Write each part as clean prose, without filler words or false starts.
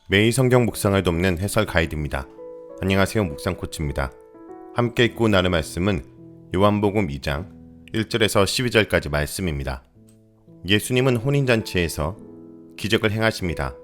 매일 성경 묵상을 돕는 해설 가이드입니다. 안녕하세요, 묵상 코치입니다. 함께 읽고 나눌 말씀은 요한복음 2장 1절에서 12절까지 말씀입니다. 예수님은 혼인잔치에서 기적을 행하십니다.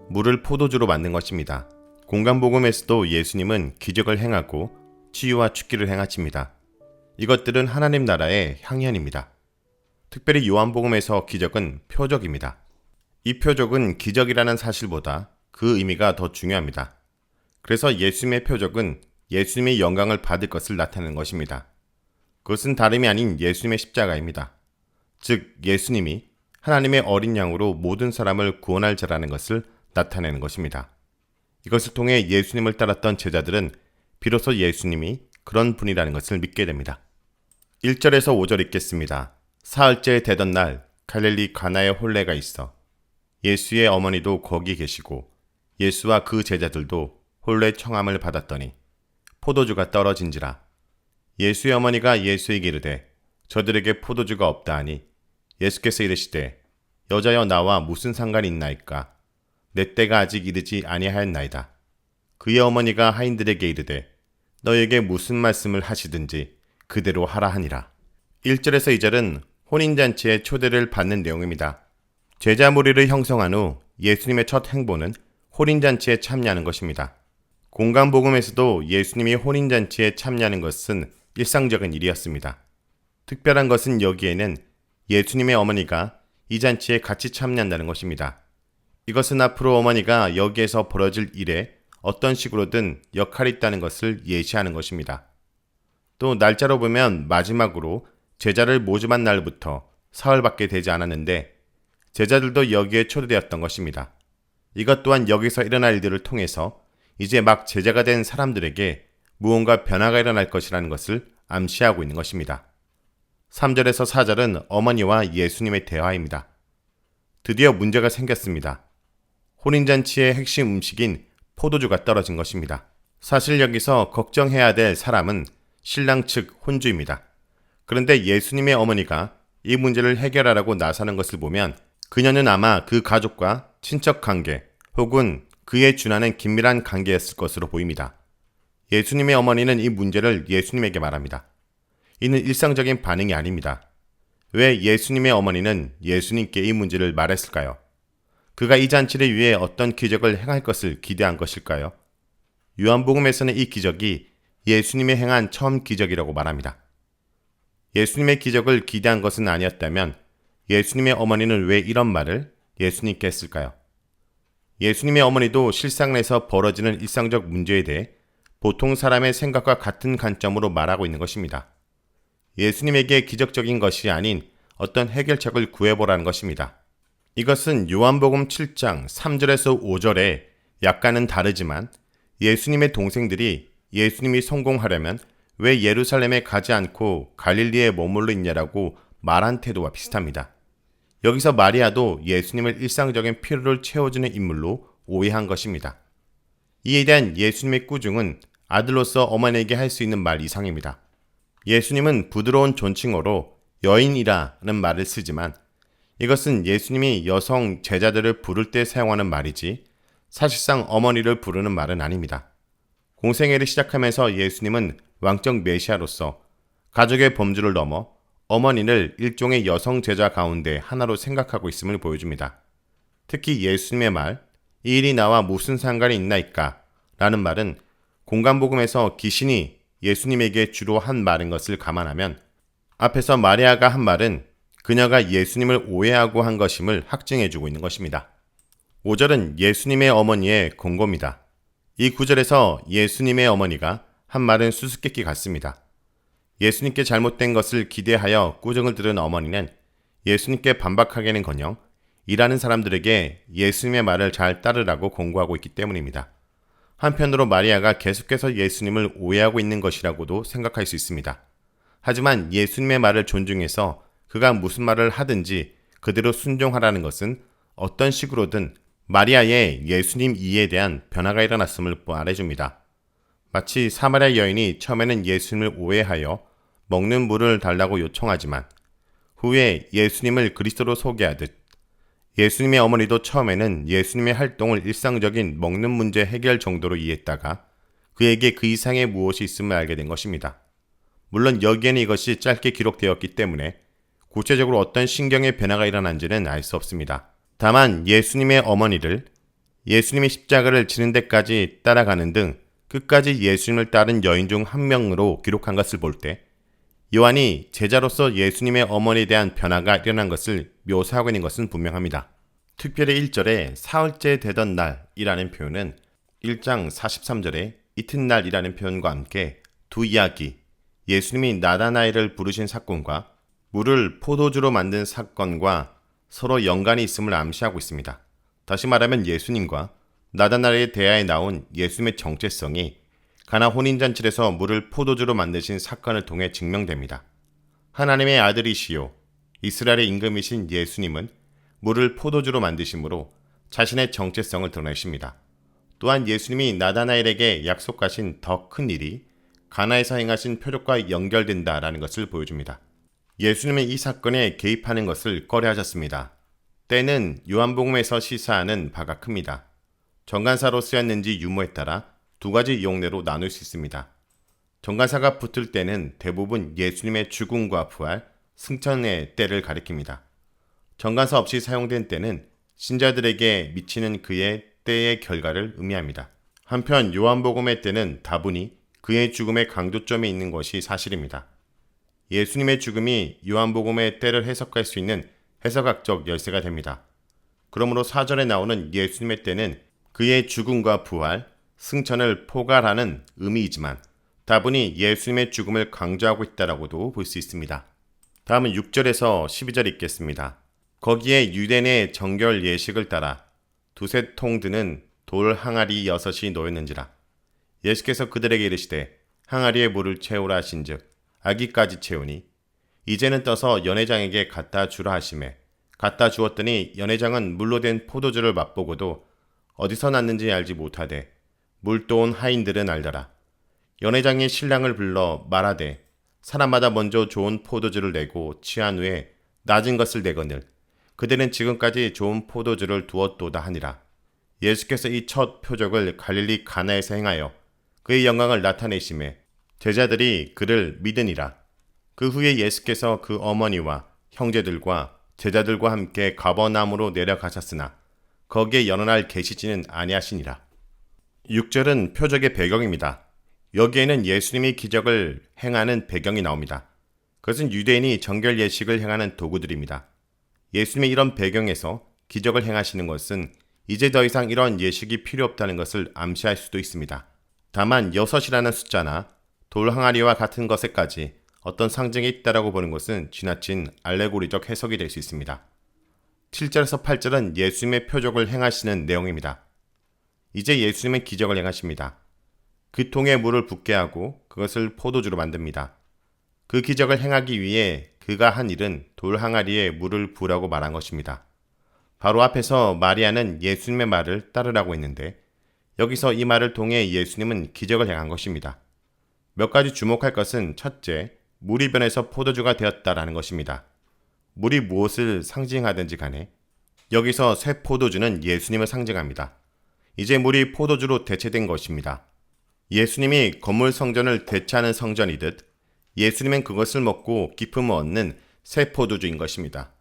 물을 포도주로 만든 것입니다. 공간복음에서도 예수님은 기적을 행하고 치유와 축기를 행하십니다. 이것들은 하나님 나라의 향연입니다. 특별히 요한복음에서 기적은 표적입니다. 이 표적은 기적이라는 사실보다 그 의미가 더 중요합니다. 그래서 예수님의 표적은 예수님의 영광을 받을 것을 나타내는 것입니다. 그것은 다름이 아닌 예수님의 십자가입니다. 즉 예수님이 하나님의 어린 양으로 모든 사람을 구원할 자라는 것을 나타내는 것입니다. 이것을 통해 예수님을 따랐던 제자들은 비로소 예수님이 그런 분이라는 것을 믿게 됩니다. 1절에서 5절 읽겠습니다. 사흘째 되던 날 갈릴리 가나에 혼례가 있어 예수의 어머니도 거기 계시고 예수와 그 제자들도 혼례 청함을 받았더니 포도주가 떨어진지라. 예수의 어머니가 예수에게 이르되 저들에게 포도주가 없다 하니 예수께서 이르시되 여자여 나와 무슨 상관이 있나이까? 내 때가 아직 이르지 아니하였나이다. 그의 어머니가 하인들에게 이르되 너에게 무슨 말씀을 하시든지 그대로 하라 하니라. 1절에서 2절은 혼인잔치의 초대를 받는 내용입니다. 제자 무리를 형성한 후 예수님의 첫 행보는 혼인잔치에 참여하는 것입니다. 공간복음에서도 예수님이 혼인잔치에 참여하는 것은 일상적인 일이었습니다. 특별한 것은 여기에는 예수님의 어머니가 이 잔치에 같이 참여한다는 것입니다. 이것은 앞으로 어머니가 여기에서 벌어질 일에 어떤 식으로든 역할이 있다는 것을 예시하는 것입니다. 또 날짜로 보면 마지막으로 제자를 모집한 날부터 사흘밖에 되지 않았는데 제자들도 여기에 초대되었던 것입니다. 이것 또한 여기서 일어날 일들을 통해서 이제 막 제자가 된 사람들에게 무언가 변화가 일어날 것이라는 것을 암시하고 있는 것입니다. 3절에서 4절은 어머니와 예수님의 대화입니다. 드디어 문제가 생겼습니다. 혼인잔치의 핵심 음식인 포도주가 떨어진 것입니다. 사실 여기서 걱정해야 될 사람은 신랑 측 혼주입니다. 그런데 예수님의 어머니가 이 문제를 해결하라고 나서는 것을 보면 그녀는 아마 그 가족과 친척 관계 혹은 그에 준하는 긴밀한 관계였을 것으로 보입니다. 예수님의 어머니는 이 문제를 예수님에게 말합니다. 이는 일상적인 반응이 아닙니다. 왜 예수님의 어머니는 예수님께 이 문제를 말했을까요? 그가 이 잔치를 위해 어떤 기적을 행할 것을 기대한 것일까요? 요한복음에서는 이 기적이 예수님이 행한 처음 기적이라고 말합니다. 예수님의 기적을 기대한 것은 아니었다면 예수님의 어머니는 왜 이런 말을 예수님께 했을까요? 예수님의 어머니도 실상에서 벌어지는 일상적 문제에 대해 보통 사람의 생각과 같은 관점으로 말하고 있는 것입니다. 예수님에게 기적적인 것이 아닌 어떤 해결책을 구해보라는 것입니다. 이것은 요한복음 7장 3절에서 5절에 약간은 다르지만 예수님의 동생들이 예수님이 성공하려면 왜 예루살렘에 가지 않고 갈릴리에 머물러 있냐라고 말한 태도와 비슷합니다. 여기서 마리아도 예수님을 일상적인 필요를 채워주는 인물로 오해한 것입니다. 이에 대한 예수님의 꾸중은 아들로서 어머니에게 할 수 있는 말 이상입니다. 예수님은 부드러운 존칭어로 여인이라는 말을 쓰지만 이것은 예수님이 여성 제자들을 부를 때 사용하는 말이지 사실상 어머니를 부르는 말은 아닙니다. 공생애를 시작하면서 예수님은 왕적 메시아로서 가족의 범주를 넘어 어머니를 일종의 여성 제자 가운데 하나로 생각하고 있음을 보여줍니다. 특히 예수님의 말, 이 일이 나와 무슨 상관이 있나이까? 라는 말은 공간복음에서 귀신이 예수님에게 주로 한 말인 것을 감안하면 앞에서 마리아가 한 말은 그녀가 예수님을 오해하고 한 것임을 확증해주고 있는 것입니다. 5절은 예수님의 어머니의 권고입니다. 이 구절에서 예수님의 어머니가 한 말은 수수께끼 같습니다. 예수님께 잘못된 것을 기대하여 꾸중을 들은 어머니는 예수님께 반박하기는커녕 일하는 사람들에게 예수님의 말을 잘 따르라고 권고하고 있기 때문입니다. 한편으로 마리아가 계속해서 예수님을 오해하고 있는 것이라고도 생각할 수 있습니다. 하지만 예수님의 말을 존중해서 그가 무슨 말을 하든지 그대로 순종하라는 것은 어떤 식으로든 마리아의 예수님 이해에 대한 변화가 일어났음을 말해줍니다. 마치 사마리아 여인이 처음에는 예수님을 오해하여 먹는 물을 달라고 요청하지만 후에 예수님을 그리스도로 소개하듯 예수님의 어머니도 처음에는 예수님의 활동을 일상적인 먹는 문제 해결 정도로 이해했다가 그에게 그 이상의 무엇이 있음을 알게 된 것입니다. 물론 여기에는 이것이 짧게 기록되었기 때문에 구체적으로 어떤 신경의 변화가 일어난지는 알 수 없습니다. 다만 예수님의 어머니를 예수님이 십자가를 지는 데까지 따라가는 등 끝까지 예수님을 따른 여인 중 한 명으로 기록한 것을 볼 때 요한이 제자로서 예수님의 어머니에 대한 변화가 일어난 것을 묘사하고 있는 것은 분명합니다. 특별히 1절에 사흘째 되던 날이라는 표현은 1장 43절에 이튿날이라는 표현과 함께 두 이야기, 예수님이 나다나엘을 부르신 사건과 물을 포도주로 만든 사건과 서로 연관이 있음을 암시하고 있습니다. 다시 말하면 예수님과 나다나엘의 대화에 나온 예수님의 정체성이 가나 혼인잔치에서 물을 포도주로 만드신 사건을 통해 증명됩니다. 하나님의 아들이시요 이스라엘의 임금이신 예수님은 물을 포도주로 만드심으로 자신의 정체성을 드러내십니다. 또한 예수님이 나다나엘에게 약속하신 더 큰 일이 가나에서 행하신 표적과 연결된다라는 것을 보여줍니다. 예수님은 이 사건에 개입하는 것을 꺼려하셨습니다. 때는 요한복음에서 시사하는 바가 큽니다. 정간사로 쓰였는지 유무에 따라 두 가지 용례로 나눌 수 있습니다. 정간사가 붙을 때는 대부분 예수님의 죽음과 부활, 승천의 때를 가리킵니다. 정간사 없이 사용된 때는 신자들에게 미치는 그의 때의 결과를 의미합니다. 한편 요한복음의 때는 다분히 그의 죽음의 강조점이 있는 것이 사실입니다. 예수님의 죽음이 요한복음의 때를 해석할 수 있는 해석학적 열쇠가 됩니다. 그러므로 4절에 나오는 예수님의 때는 그의 죽음과 부활, 승천을 포괄하는 의미이지만 다분히 예수님의 죽음을 강조하고 있다라고도 볼 수 있습니다. 다음은 6절에서 12절 읽겠습니다. 거기에 유대 내 정결 예식을 따라 두세 통 드는 돌 항아리 6이 놓였는지라. 예수께서 그들에게 이르시되 항아리에 물을 채우라 하신즉 아기까지 채우니 이제는 떠서 연회장에게 갖다 주라 하시매 갖다 주었더니 연회장은 물로 된 포도주를 맛보고도 어디서 났는지 알지 못하되 물도 온 하인들은 알더라. 연회장이 신랑을 불러 말하되 사람마다 먼저 좋은 포도주를 내고 취한 후에 낮은 것을 내거늘 그들은 지금까지 좋은 포도주를 두었도다 하니라. 예수께서 이 첫 표적을 갈릴리 가나에서 행하여 그의 영광을 나타내심에 제자들이 그를 믿으니라. 그 후에 예수께서 그 어머니와 형제들과 제자들과 함께 가버나움으로 내려가셨으나 거기에 여러 날 계시지는 아니하시니라. 6절은 표적의 배경입니다. 여기에는 예수님이 기적을 행하는 배경이 나옵니다. 그것은 유대인이 정결 예식을 행하는 도구들입니다. 예수님의 이런 배경에서 기적을 행하시는 것은 이제 더 이상 이런 예식이 필요 없다는 것을 암시할 수도 있습니다. 다만 6이라는 숫자나 돌 항아리와 같은 것에까지 어떤 상징이 있다라고 보는 것은 지나친 알레고리적 해석이 될 수 있습니다. 7절에서 8절은 예수님의 표적을 행하시는 내용입니다. 이제 예수님은 기적을 행하십니다. 그 통에 물을 붓게 하고 그것을 포도주로 만듭니다. 그 기적을 행하기 위해 그가 한 일은 돌 항아리에 물을 부으라고 말한 것입니다. 바로 앞에서 마리아는 예수님의 말을 따르라고 했는데 여기서 이 말을 통해 예수님은 기적을 행한 것입니다. 몇 가지 주목할 것은 첫째, 물이 변해서 포도주가 되었다라는 것입니다. 물이 무엇을 상징하든지 간에 여기서 새 포도주는 예수님을 상징합니다. 이제 물이 포도주로 대체된 것입니다. 예수님이 건물 성전을 대체하는 성전이듯 예수님은 그것을 먹고 기쁨을 얻는 새 포도주인 것입니다.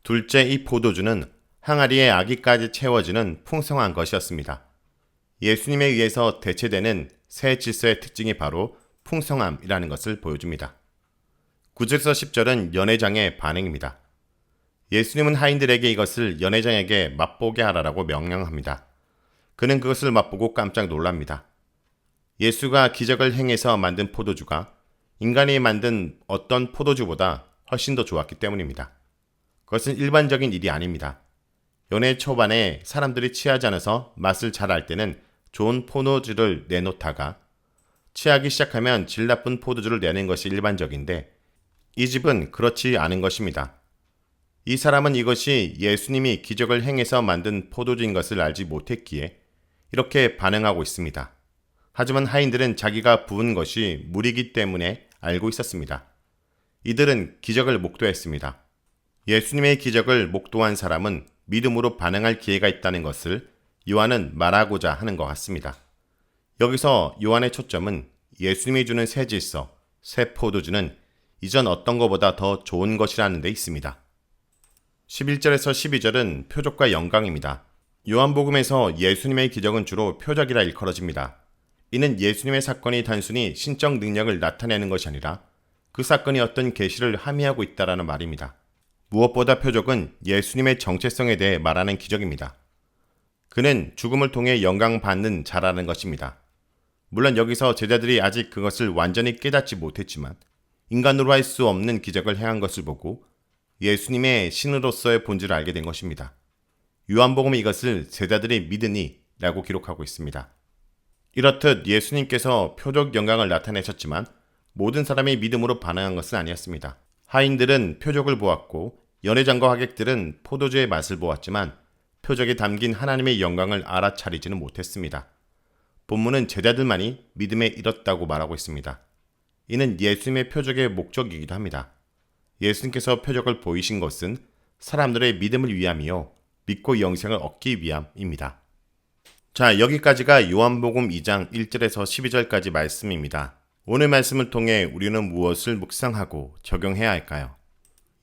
둘째, 이 포도주는 항아리에 아기까지 채워지는 풍성한 것이었습니다. 예수님에 의해서 대체되는 새 질서의 특징이 바로 풍성함이라는 것을 보여줍니다. 9절에서 10절은 연회장의 반응입니다. 예수님은 하인들에게 이것을 연회장에게 맛보게 하라고 명령합니다. 그는 그것을 맛보고 깜짝 놀랍니다. 예수가 기적을 행해서 만든 포도주가 인간이 만든 어떤 포도주보다 훨씬 더 좋았기 때문입니다. 그것은 일반적인 일이 아닙니다. 연회 초반에 사람들이 취하지 않아서 맛을 잘 알 때는 좋은 포도주를 내놓다가 취하기 시작하면 질 나쁜 포도주를 내는 것이 일반적인데 이 집은 그렇지 않은 것입니다. 이 사람은 이것이 예수님이 기적을 행해서 만든 포도주인 것을 알지 못했기에 이렇게 반응하고 있습니다. 하지만 하인들은 자기가 부은 것이 물이기 때문에 알고 있었습니다. 이들은 기적을 목도했습니다. 예수님의 기적을 목도한 사람은 믿음으로 반응할 기회가 있다는 것을 요한은 말하고자 하는 것 같습니다. 여기서 요한의 초점은 예수님이 주는 새 질서, 새 포도주는 이전 어떤 것보다 더 좋은 것이라는 데 있습니다. 11절에서 12절은 표적과 영광입니다. 요한복음에서 예수님의 기적은 주로 표적이라 일컬어집니다. 이는 예수님의 사건이 단순히 신적 능력을 나타내는 것이 아니라 그 사건이 어떤 계시를 함의하고 있다라는 말입니다. 무엇보다 표적은 예수님의 정체성에 대해 말하는 기적입니다. 그는 죽음을 통해 영광 받는 자라는 것입니다. 물론 여기서 제자들이 아직 그것을 완전히 깨닫지 못했지만 인간으로 할 수 없는 기적을 행한 것을 보고 예수님의 신으로서의 본질을 알게 된 것입니다. 요한복음은 이것을 제자들이 믿으니 라고 기록하고 있습니다. 이렇듯 예수님께서 표적 영광을 나타내셨지만 모든 사람이 믿음으로 반응한 것은 아니었습니다. 하인들은 표적을 보았고 연회장과 하객들은 포도주의 맛을 보았지만 표적에 담긴 하나님의 영광을 알아차리지는 못했습니다. 본문은 제자들만이 믿음에 이뤘다고 말하고 있습니다. 이는 예수님의 표적의 목적이기도 합니다. 예수님께서 표적을 보이신 것은 사람들의 믿음을 위함이요 믿고 영생을 얻기 위함입니다. 자, 여기까지가 요한복음 2장 1절에서 12절까지 말씀입니다. 오늘 말씀을 통해 우리는 무엇을 묵상하고 적용해야 할까요?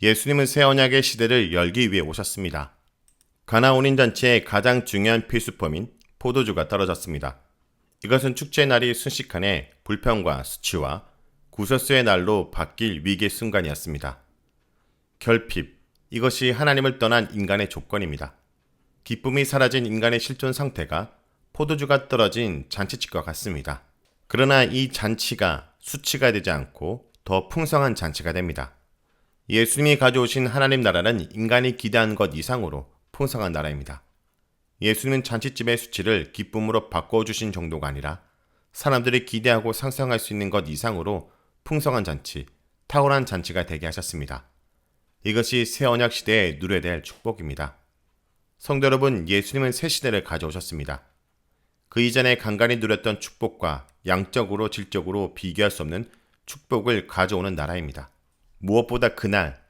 예수님은 새 언약의 시대를 열기 위해 오셨습니다. 가나 혼인잔치의 가장 중요한 필수품인 포도주가 떨어졌습니다. 이것은 축제의 날이 순식간에 불평과 수치와 구설수의 날로 바뀔 위기의 순간이었습니다. 결핍, 이것이 하나님을 떠난 인간의 조건입니다. 기쁨이 사라진 인간의 실존 상태가 포도주가 떨어진 잔치집과 같습니다. 그러나 이 잔치가 수치가 되지 않고 더 풍성한 잔치가 됩니다. 예수님이 가져오신 하나님 나라는 인간이 기대한 것 이상으로 풍성한 나라입니다. 예수님은 잔치집의 수치를 기쁨으로 바꿔주신 정도가 아니라 사람들이 기대하고 상상할 수 있는 것 이상으로 풍성한 잔치, 탁월한 잔치가 되게 하셨습니다. 이것이 새 언약 시대에 누려야 될 축복입니다. 성도 여러분, 예수님은 새 시대를 가져오셨습니다. 그 이전에 간간히 누렸던 축복과 양적으로 질적으로 비교할 수 없는 축복을 가져오는 나라입니다. 무엇보다 그날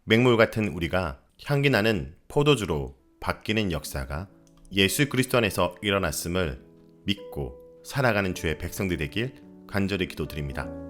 맹물 같은 우리가 향기 나는 포도주로 바뀌는 역사가 예수 그리스도 안에서 일어났음을 믿고 살아가는 주의 백성들이 되길 간절히 기도드립니다.